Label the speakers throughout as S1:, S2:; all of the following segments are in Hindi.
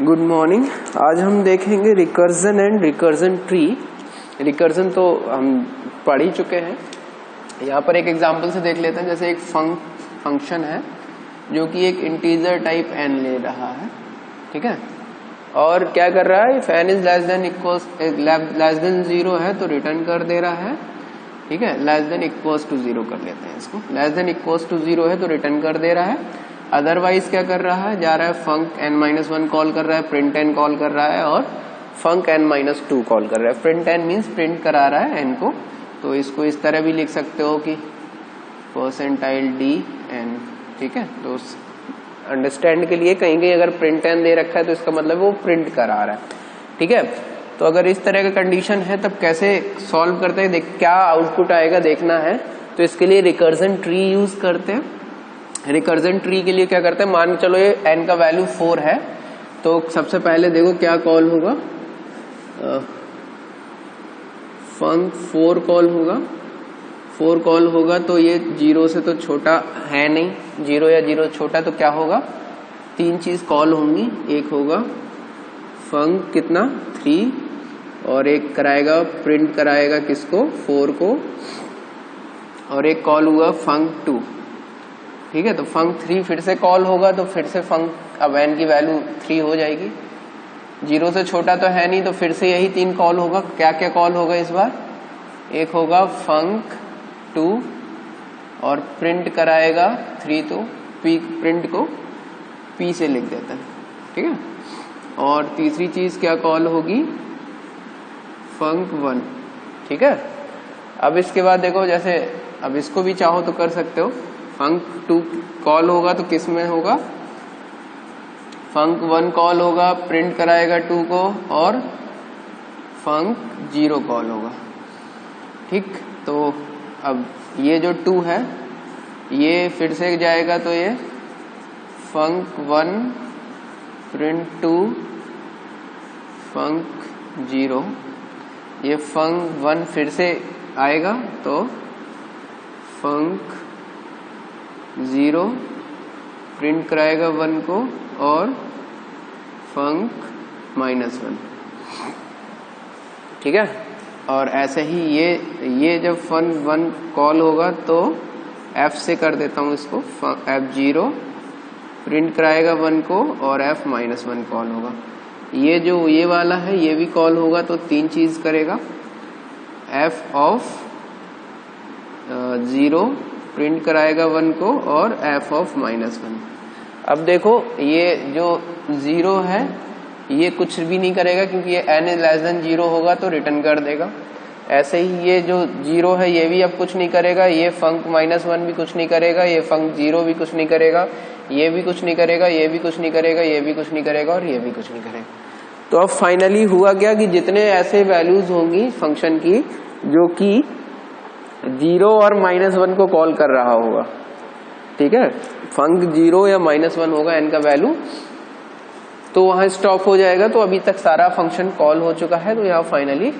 S1: Good morning. आज हम देखेंगे recursion and recursion tree. Recursion तो हम पढ़ ही चुके हैं। यहाँ पर एक एग्जांपल से देख लेते हैं। जैसे एक फंक्शन है जो कि एक इंटीजर टाइप n ले रहा है, ठीक है, और क्या कर रहा है, if n is less than 0 है तो रिटर्न कर दे रहा है, ठीक है। लेस देन इक्वल्स टू 0 कर लेते हैं इसको। लेस देन इक्वल्स टू 0 है तो रिटर्न कर दे रहा है। अदरवाइज क्या कर रहा है, जा रहा है फंक n-1 कॉल कर रहा है, प्रिंट n कॉल कर रहा है और फंक n-2 कॉल कर रहा है। प्रिंट n मीन्स प्रिंट करा रहा है n को, तो इसको इस तरह भी लिख सकते हो कि %d(n), ठीक है। तो अंडरस्टैंड के लिए कहीं कहीं अगर प्रिंट n दे रखा है तो इसका मतलब वो प्रिंट करा रहा है, ठीक है। तो अगर इस तरह का कंडीशन है तब कैसे सॉल्व करते हैं, क्या आउटपुट आएगा देखना है। तो इसके लिए रिकर्जन ट्री यूज करते हैं। रिकर्जन ट्री के लिए क्या करते हैं, मान चलो ये n का वैल्यू 4 है, तो सबसे पहले देखो क्या कॉल होगा, फंक 4 कॉल होगा। 4 कॉल होगा तो ये 0 से तो छोटा है नहीं, 0 या 0 छोटा, तो क्या होगा, 3 चीज कॉल होंगी। एक होगा फंक कितना 3 और एक कराएगा प्रिंट कराएगा किसको, 4 को, और एक कॉल हुआ फंक 2, ठीक है। तो फंक 3 फिर से कॉल होगा तो फिर से फंक, अब n की वैल्यू 3 हो जाएगी। 0 से छोटा तो है नहीं तो फिर से यही 3 कॉल होगा। क्या क्या कॉल होगा इस बार, एक होगा फंक 2 और प्रिंट कराएगा 3, तो प्रिंट को p से लिख देता है, ठीक है। और तीसरी चीज क्या कॉल होगी, फंक 1, ठीक है। अब इसके बाद देखो, जैसे अब इसको भी चाहो तो कर सकते हो। फंक 2 कॉल होगा तो किस में होगा, फंक 1 कॉल होगा, प्रिंट कराएगा 2 को, और फंक 0 कॉल होगा, ठीक। तो अब ये जो 2 है ये फिर से जाएगा तो ये फंक 1 प्रिंट 2 फंक 0, ये फंक 1 फिर से आएगा तो फंक 0 प्रिंट कराएगा 1 को और फंक -1, ठीक है। और ऐसे ही ये जब फंक 1 कॉल होगा तो f से कर देता हूं इसको, f0 प्रिंट कराएगा 1 को और f-1 कॉल होगा। ये जो ये वाला है ये भी कॉल होगा तो 3 चीज करेगा, f ऑफ 0 प्रिंट कराएगा 1 को और f-1। अब देखो ये जो 0 है ये कुछ भी नहीं करेगा क्योंकि ये n लेस देन 0 होगा तो रिटर्न कर देगा। ऐसे ही ये जो 0 है ये भी अब कुछ नहीं करेगा, ये फंक -1 भी कुछ नहीं करेगा, ये फंक 0 भी कुछ नहीं करेगा, ये भी कुछ नहीं करेगा, ये भी कुछ नहीं करेगा, ये भी कुछ नहीं करेगा और ये भी कुछ नहीं करेगा। तो अब फाइनली हुआ क्या कि जितने ऐसे वैल्यूज होंगी फंक्शन की जो कि 0 और -1 को कॉल कर रहा होगा, ठीक है, फंक 0 या -1 होगा n का वैल्यू, तो वहां स्टॉप हो जाएगा। तो अभी तक सारा फंक्शन कॉल हो चुका है तो यहाँ फाइनली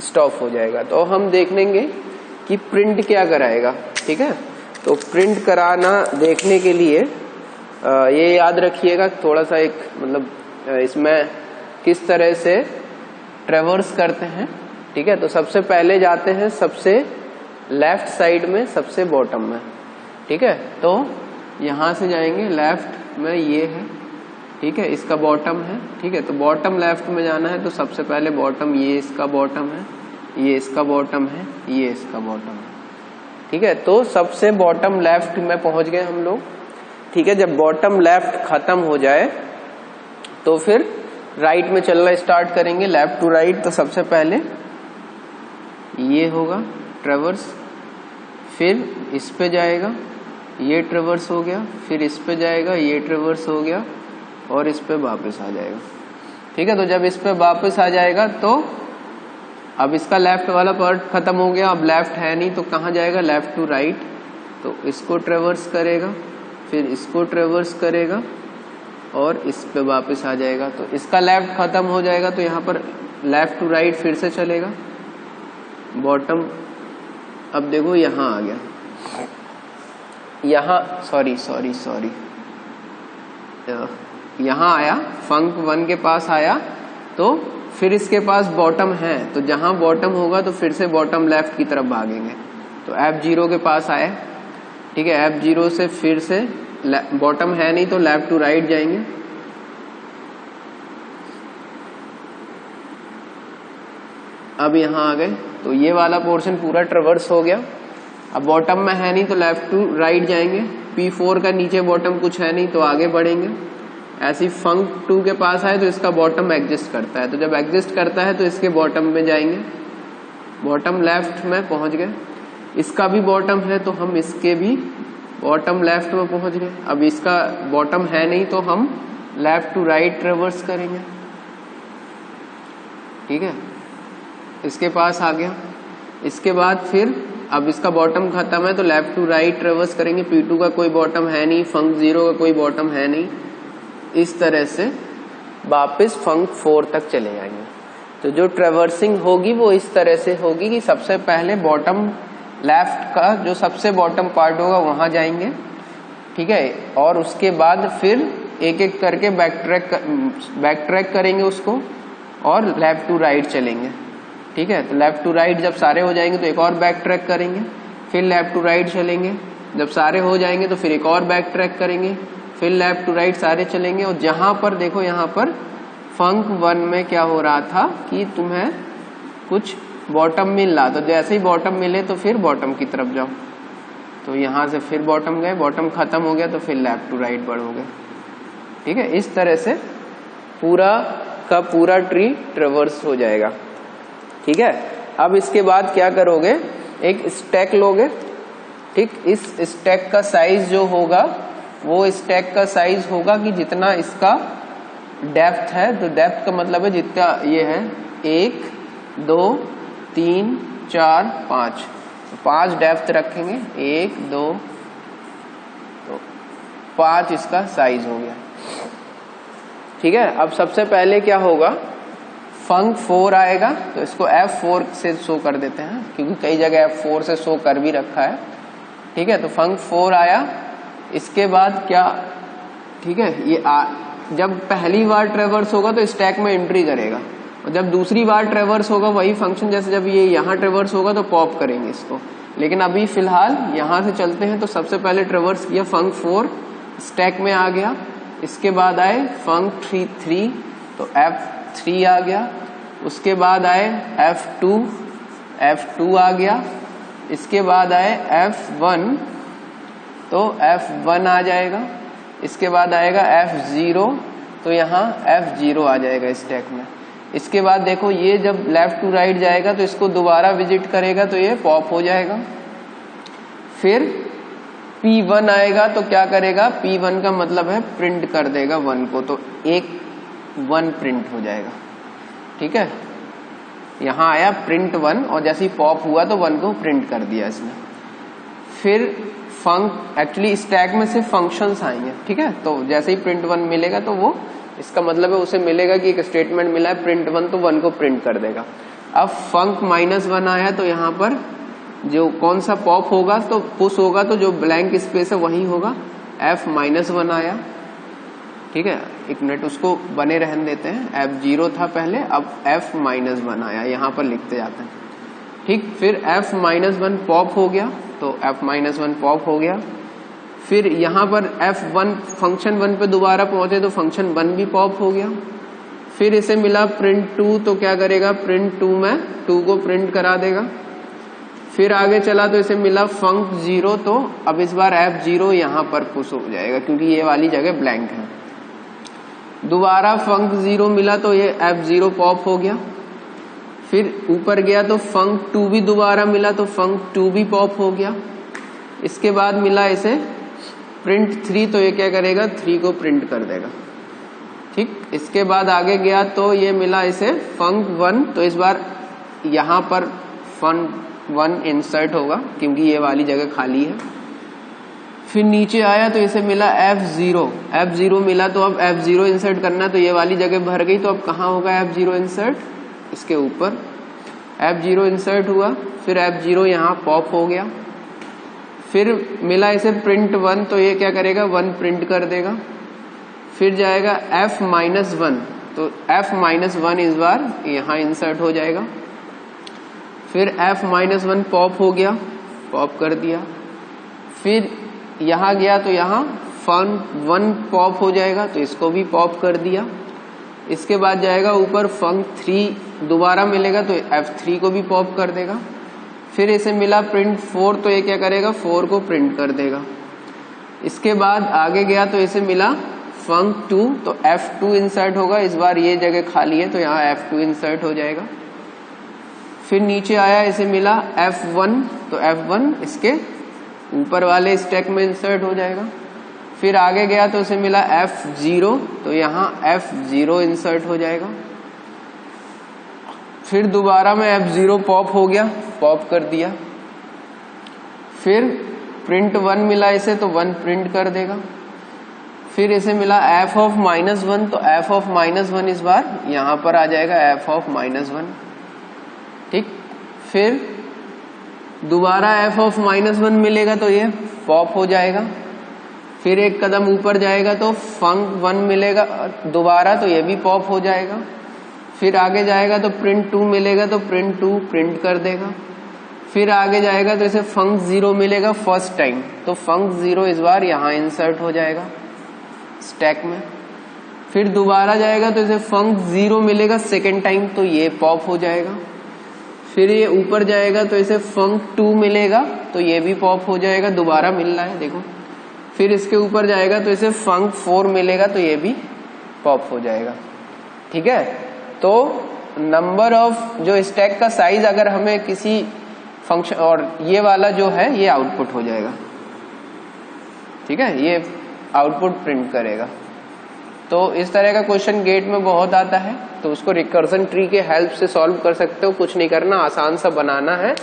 S1: स्टॉप हो जाएगा। तो हम देख लेंगे कि प्रिंट क्या कराएगा, ठीक है। तो प्रिंट कराना देखने के लिए ये याद रखिएगा थोड़ा सा, एक मतलब इसमें किस तरह से ट्रेवर्स करते हैं, ठीक है। तो सबसे पहले जाते हैं सबसे लेफ्ट साइड में, सबसे बॉटम में, ठीक है। तो यहां से जाएंगे लेफ्ट में, ये है, ठीक है, इसका बॉटम है, ठीक है। तो बॉटम लेफ्ट में जाना है तो सबसे पहले बॉटम, ये इसका बॉटम है, ये इसका बॉटम है, ये इसका बॉटम है, ठीक है। तो सबसे बॉटम लेफ्ट में पहुंच गए हम लोग, ठीक है। जब बॉटम लेफ्ट खत्म हो जाए तो फिर राइट में चलना स्टार्ट करेंगे, लेफ्ट टू राइट। तो सबसे पहले ये होगा ट्रेवर्स, फिर इस पे जाएगा, ये ट्रेवर्स हो गया, फिर इस पे जाएगा, ये ट्रेवर्स हो गया और इस पे वापस आ जाएगा, ठीक है। तो जब इस पे वापस आ जाएगा तो अब इसका लेफ्ट वाला पार्ट खत्म हो गया, अब लेफ्ट है नहीं तो कहाँ जाएगा, लेफ्ट टू राइट। तो इसको ट्रेवर्स करेगा, फिर इसको ट्रेवर्स करेगा और इस पे वापस आ जाएगा। तो इसका लेफ्ट खत्म हो जाएगा तो यहाँ पर लेफ्ट टू राइट फिर से चलेगा, बॉटम, अब देखो यहाँ आ गया, यहाँ सॉरी यहाँ आया, फंक 1 के पास आया, तो फिर इसके पास बॉटम है, तो जहां बॉटम होगा तो फिर से बॉटम लेफ्ट की तरफ भागेंगे। तो F0 के पास आए, ठीक है, F0 से फिर से बॉटम है नहीं तो लेफ्ट टू राइट जाएंगे। अब यहाँ आ गए, तो ये वाला पोर्शन पूरा ट्रेवर्स हो गया। अब बॉटम में है नहीं तो लेफ्ट टू राइट जाएंगे। P4 का नीचे बॉटम कुछ है नहीं तो आगे बढ़ेंगे। ऐसी फंक 2 के पास आए तो इसका बॉटम एग्जिस्ट करता है, तो जब एग्जिस्ट करता है तो इसके बॉटम में जाएंगे, बॉटम लेफ्ट में पहुंच गए। इसका भी बॉटम है तो हम इसके भी बॉटम लेफ्ट में पहुंच गए। अब इसका बॉटम है नहीं तो हम लेफ्ट टू राइट ट्रेवर्स करेंगे, ठीक है, इसके पास आ गया। इसके बाद फिर अब इसका बॉटम खत्म है तो लेफ्ट टू राइट ट्रेवर्स करेंगे। P2 का कोई बॉटम है नहीं, फंक 0 का कोई बॉटम है नहीं, इस तरह से वापस फंक 4 तक चले जाएंगे। तो जो ट्रेवर्सिंग होगी वो इस तरह से होगी कि सबसे पहले बॉटम लेफ्ट का जो सबसे बॉटम पार्ट होगा वहां जाएंगे, ठीक है, और उसके बाद फिर एक एक करके बैक ट्रैक करेंगे उसको और लेफ्ट टू राइट चलेंगे, ठीक है। तो लेफ्ट टू राइट जब सारे हो जाएंगे तो एक और बैक ट्रैक करेंगे, फिर लेफ्ट टू राइट चलेंगे। जब सारे हो जाएंगे तो फिर एक और बैक ट्रैक करेंगे, फिर लेफ्ट टू राइट सारे चलेंगे। और जहां पर देखो, यहाँ पर फंक 1 में क्या हो रहा था कि तुम्हें कुछ बॉटम मिल रहा, तो जैसे ही बॉटम मिले तो फिर बॉटम की तरफ जाओ। तो यहाँ से फिर बॉटम गए, बॉटम खत्म हो गया तो फिर लेफ्ट टू राइट बढ़ोगे, ठीक है। इस तरह से पूरा का पूरा ट्री ट्रेवर्स हो जाएगा, ठीक है। अब इसके बाद क्या करोगे, एक स्टैक लोगे, ठीक। इस स्टैक का साइज जो होगा वो स्टैक का साइज होगा कि जितना इसका डेप्थ है, तो डेप्थ का मतलब है जितना ये है 1 2 3 4 5, तो 5 डेप्थ रखेंगे, 1 2 तो 5 इसका साइज हो गया, ठीक है। अब सबसे पहले क्या होगा, फंक 4 आएगा तो इसको F4 से शो कर देते हैं क्योंकि कई जगह F4 से शो कर भी रखा है, ठीक है। तो फंक 4 आया, इसके बाद क्या, ठीक है, ये जब पहली बार ट्रेवर्स होगा तो स्टैक में एंट्री करेगा, और जब दूसरी बार ट्रेवर्स होगा वही फंक्शन जैसे जब ये यहाँ ट्रेवर्स होगा तो पॉप करेंगे इसको। लेकिन अभी फिलहाल यहाँ से चलते हैं, तो सबसे पहले ट्रेवर्स किया फंक 4, स्टैक में आ गया। इसके बाद आए फंक 3 तो F3 आ गया। उसके बाद आए F2 आ गया। इसके बाद आए F1 तो F1 आ जाएगा। इसके बाद आएगा F0 तो यहाँ F0 आ जाएगा स्टैक में। इसके बाद देखो ये जब लेफ्ट टू राइट जाएगा तो इसको दोबारा विजिट करेगा तो ये पॉप हो जाएगा। फिर P1 आएगा तो क्या करेगा, P1 का मतलब है प्रिंट कर देगा 1 को, तो एक 1 प्रिंट हो जाएगा, ठीक है। यहाँ आया प्रिंट 1 और जैसे ही पॉप हुआ तो 1 को प्रिंट कर दिया इसने। फिर फंक एक्चुअली स्टैक में सिर्फ फंक्शंस आएंगे, ठीक है। तो जैसे ही प्रिंट 1 मिलेगा तो वो इसका मतलब है उसे मिलेगा कि एक स्टेटमेंट मिला है प्रिंट 1 तो 1 को प्रिंट कर देगा। अब फंक -1 आया तो यहाँ पर जो कौन सा पॉप होगा तो पुश होगा, तो जो ब्लैंक स्पेस है वही होगा। F-1 आया, ठीक है, एक मिनट उसको बने रहने देते हैं। F0 था पहले, अब F-1 आया, यहाँ पर लिखते जाते हैं, ठीक। फिर F-1 पॉप हो गया तो F-1 पॉप हो गया। फिर यहाँ पर F1 फंक्शन 1 पे दोबारा पहुंचे तो फंक्शन 1 भी पॉप हो गया। फिर इसे मिला प्रिंट 2 तो क्या करेगा, प्रिंट 2 में 2 को प्रिंट करा देगा। फिर आगे चला तो इसे मिला फंक 0 तो अब इस बार F0 यहाँ पर पुश हो जाएगा क्योंकि ये वाली जगह ब्लैंक है। दोबारा फंक 0 मिला तो ये F0 पॉप हो गया। फिर ऊपर गया तो फंक 2 भी दोबारा मिला तो फंक 2 भी पॉप हो गया। इसके बाद मिला इसे प्रिंट 3 तो ये क्या करेगा, 3 को प्रिंट कर देगा, ठीक। इसके बाद आगे गया तो ये मिला इसे फंक 1 तो इस बार यहाँ पर फंक 1 इंसर्ट होगा क्योंकि ये वाली जगह खाली है। फिर नीचे आया तो इसे मिला F0 मिला तो अब F0 इंसर्ट करना, तो ये वाली जगह भर गई तो अब कहाँ होगा F0 इंसर्ट, इसके ऊपर F0 इंसर्ट हुआ। फिर F0 यहाँ पॉप हो गया। फिर मिला इसे प्रिंट 1 तो ये क्या करेगा, 1 प्रिंट कर देगा। फिर जाएगा f-1, तो f-1 इस बार यहाँ इंसर्ट हो जाएगा। फिर f-1 पॉप हो गया, पॉप कर दिया। फिर यहाँ गया तो यहाँ func1 पॉप हो जाएगा, तो इसको भी पॉप कर दिया। इसके बाद जाएगा ऊपर func3 दोबारा मिलेगा, तो f3 को भी पॉप कर देगा। फिर इसे मिला print4, तो ये क्या करेगा, 4 को प्रिंट कर देगा। इसके बाद आगे गया तो इसे मिला func2, तो f2 इंसर्ट होगा। इस बार ये जगह खाली है तो यहाँ f2 इंसर्ट हो जाएगा। फिर नीचे आया, इसे मिला f1, तो f1 इसके ऊपर वाले स्टैक में इंसर्ट हो जाएगा। फिर आगे गया तो इसे मिला f0, तो यहाँ f0 इंसर्ट हो जाएगा। फिर दोबारा में f0 पॉप हो गया, पॉप कर दिया। फिर print1 मिला इसे, तो 1 प्रिंट कर देगा। फिर इसे मिला f-1, तो f-1 इस बार यहाँ पर आ जाएगा f-1, ठीक। फिर दोबारा f-1 मिलेगा तो ये पॉप हो जाएगा। फिर एक कदम ऊपर जाएगा तो func1 मिलेगा दोबारा, तो ये भी पॉप हो जाएगा। फिर आगे जाएगा तो print2 मिलेगा, तो print2 प्रिंट कर देगा। फिर आगे जाएगा तो इसे func0 मिलेगा फर्स्ट टाइम, तो func0 इस बार यहाँ इंसर्ट हो जाएगा स्टैक में। फिर दोबारा जाएगा तो इसे func0 मिलेगा सेकेंड टाइम, तो ये पॉप हो जाएगा। फिर ये ऊपर जाएगा तो इसे func2 मिलेगा, तो ये भी पॉप हो जाएगा, दोबारा मिल रहा है देखो। फिर इसके ऊपर जाएगा तो इसे func4 मिलेगा, तो ये भी पॉप हो जाएगा, ठीक है। तो नंबर ऑफ जो स्टैक का साइज अगर हमें किसी फंक्शन, और ये वाला जो है ये आउटपुट हो जाएगा, ठीक है, ये आउटपुट प्रिंट करेगा। तो इस तरह का क्वेश्चन गेट में बहुत आता है, तो उसको रिकर्जन ट्री के हेल्प से सॉल्व कर सकते हो। कुछ नहीं करना, आसान सा बनाना है,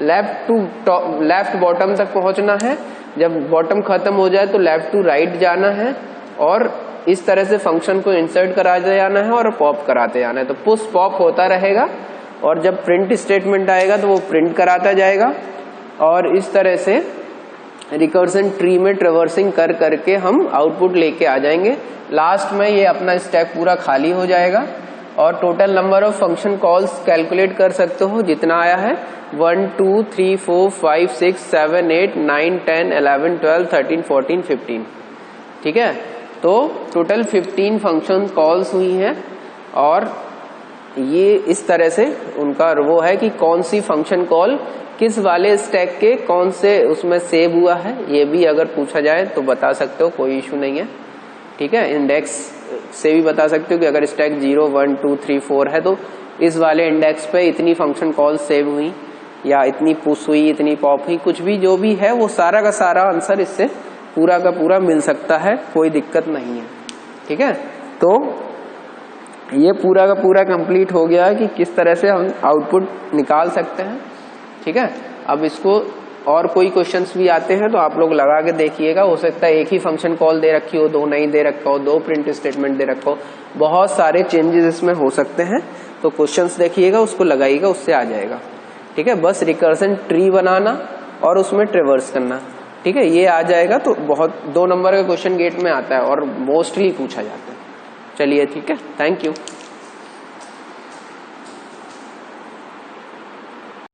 S1: लेफ्ट बॉटम तक पहुंचना है। जब बॉटम खत्म हो जाए तो लेफ्ट टू राइट जाना है, और इस तरह से फंक्शन को इंसर्ट कराते जाना है और पॉप कराते जाना है। तो पुश पॉप होता रहेगा, और जब प्रिंट स्टेटमेंट आएगा तो वो प्रिंट कराता जाएगा, और इस तरह से रिकर्जन ट्री में ट्रेवर्सिंग कर करके हम आउटपुट लेके आ जाएंगे। लास्ट में ये अपना स्टैक पूरा खाली हो जाएगा, और total number of function calls calculate कर सकते हो जितना आया है, 1 2 3 4 5 6 7 8 9 10 11 12 13 14 15, ठीक है। तो टोटल 15 फंक्शन कॉल्स हुई हैं, और ये इस तरह से उनका वो है कि कौन सी फंक्शन कॉल किस वाले स्टैक के कौन से उसमें सेव हुआ है, ये भी अगर पूछा जाए तो बता सकते हो, कोई इशू नहीं है, ठीक है। इंडेक्स से भी बता सकते हो कि अगर स्टैक 0 1 2 3 4 है तो इस वाले इंडेक्स पे इतनी फंक्शन कॉल सेव हुई, या इतनी पुश हुई, इतनी पॉप हुई, कुछ भी जो भी है वो सारा का सारा आंसर इससे पूरा का पूरा मिल सकता है, कोई दिक्कत नहीं है, ठीक है। तो ये पूरा का पूरा कंप्लीट हो गया है कि किस तरह से हम आउटपुट निकाल सकते हैं, ठीक है। अब इसको और कोई क्वेश्चंस भी आते हैं तो आप लोग लगा के देखिएगा, हो सकता है एक ही फंक्शन कॉल दे रखी हो, 2 नहीं दे रखा हो, 2 प्रिंट स्टेटमेंट दे रखा हो, बहुत सारे चेंजेस इसमें हो सकते हैं। तो क्वेश्चंस देखिएगा, उसको लगाइएगा, उससे आ जाएगा, ठीक है। बस रिकर्जन ट्री बनाना और उसमें ट्रेवर्स करना, ठीक है, ये आ जाएगा। तो बहुत 2 नंबर का क्वेश्चन गेट में आता है और मोस्टली पूछा जाता है। चलिए, ठीक है, थैंक यू।